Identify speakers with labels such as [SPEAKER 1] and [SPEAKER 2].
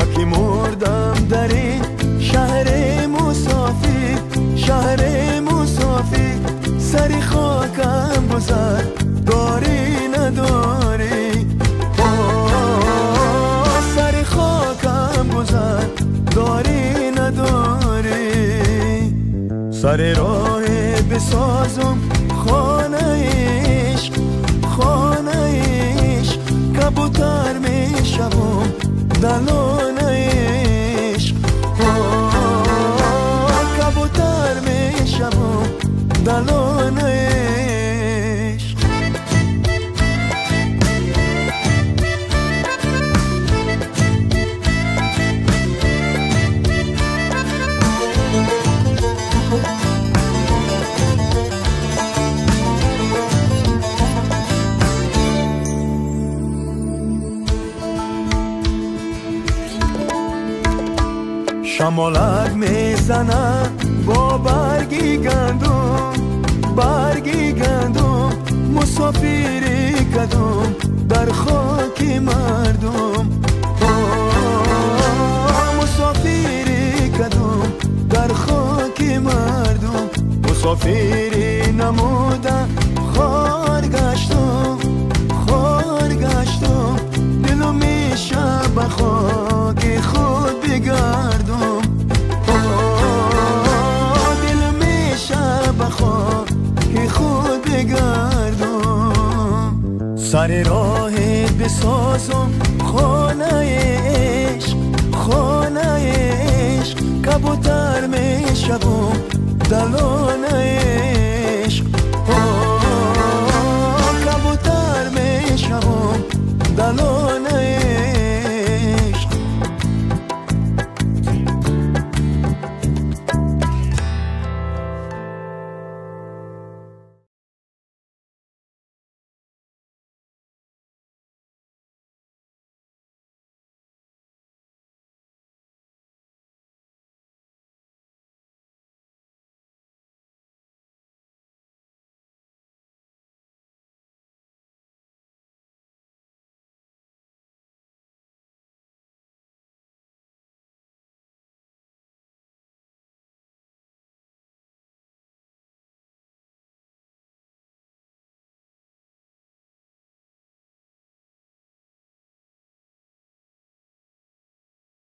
[SPEAKER 1] که مردم در این شهر مسافر، شهر مسافر. سری خاکم گذر داری نداری، سری خاکم گذر داری نداری. سر راه بسازم خانه عشق، خانه عشق. کبوتر می شوم دلان عشق، کبوتر می شوم دلان عشق. شمالک میزنه با برگی گندم، برگی گندم. مسافری کدوم در خاک مردم، مسافری کدوم در خاک مردم. مسافری نموده خار گشتم، خار گشتم. دلو میشه به خاک خود بگردم، دل میشه به خاک خود بگردم. سر راهت بسازم خانه عشق، خانه عشق. کبوتر میشوم دلان عشق.